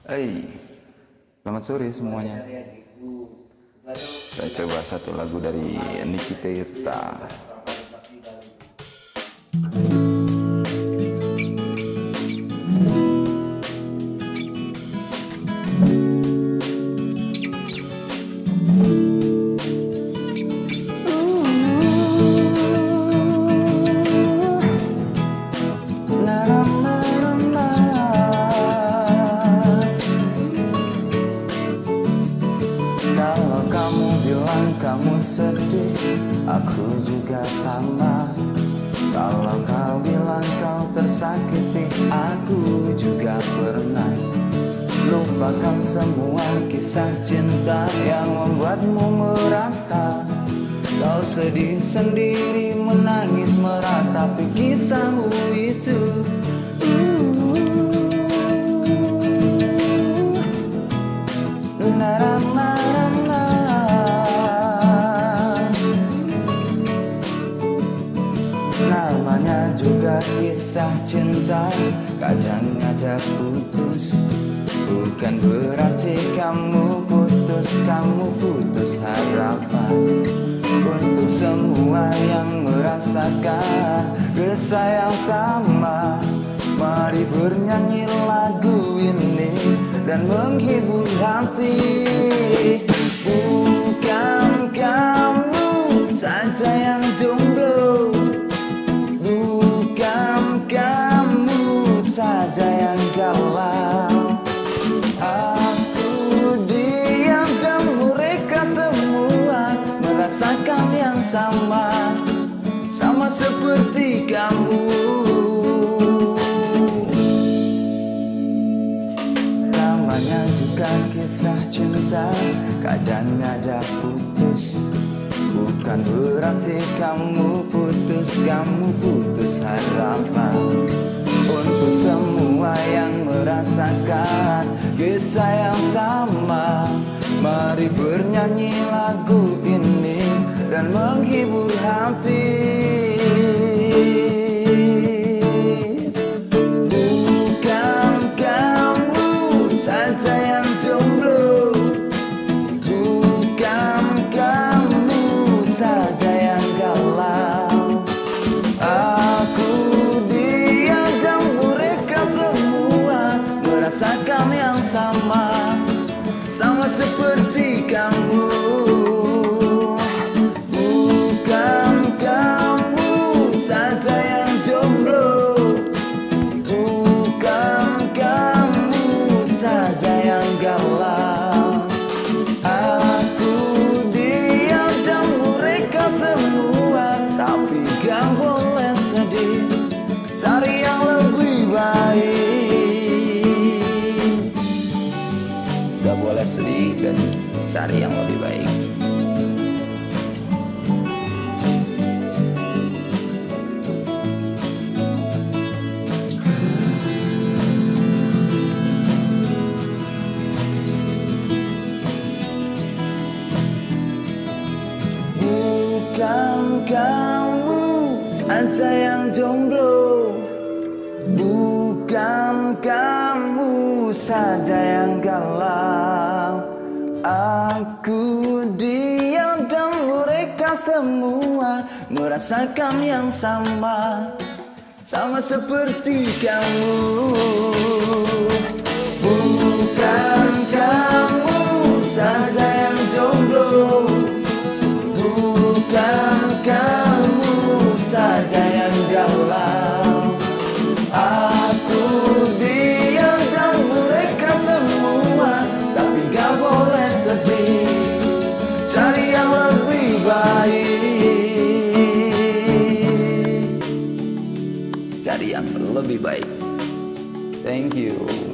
Hai, selamat sore semuanya. Saya coba satu lagu dari Niki Tirta. Kalau kamu bilang kamu sedih, aku juga sama. Kalau kau bilang kau tersakiti, aku juga pernah. Lupakan semua kisah cinta yang membuatmu merasa kau sedih sendiri, menangis meratapi kisahmu itu. Namanya juga kisah cinta, kadang ada putus. Bukan berarti kamu putus harapan. Untuk semua yang merasakan kisah yang sama, mari bernyanyi lagu ini dan menghibur hati. Bukan kamu saja yang jomblo, bukan kamu saja yang galau. Aku, dia dan mereka semua merasakan yang sama, sama seperti kamu. Namanya juga kisah cinta, kadang ada putus. Bukan berarti kamu putus harapan. Untuk semua yang merasakan kisah yang sama, mari bernyanyi lagu ini dan menghibur hati. Bukan kamu saja yang jomblo, bukan kamu saja yang galau. Aku, dia dan mereka semua merasakan yang sama, sama seperti kamu. Bukan kamu saja yang jomblo, bukan kamu saja yang galau. Aku, dia dan mereka semua, tapi gak boleh sedih, cari yang lebih baik. Gak boleh sedih dan cari yang lebih baik. Bukan kamu saja yang jomblo, bukan kamu saja yang galau. Aku, dia dan mereka semua merasakan yang sama, sama seperti kamu. Bukan kamu saja yang jomblo, bukan kamu saja yang galau. Aku, dia dan mereka semua, tapi gak boleh sedih, cari yang lebih baik. Cari yang lebih baik. Thank you.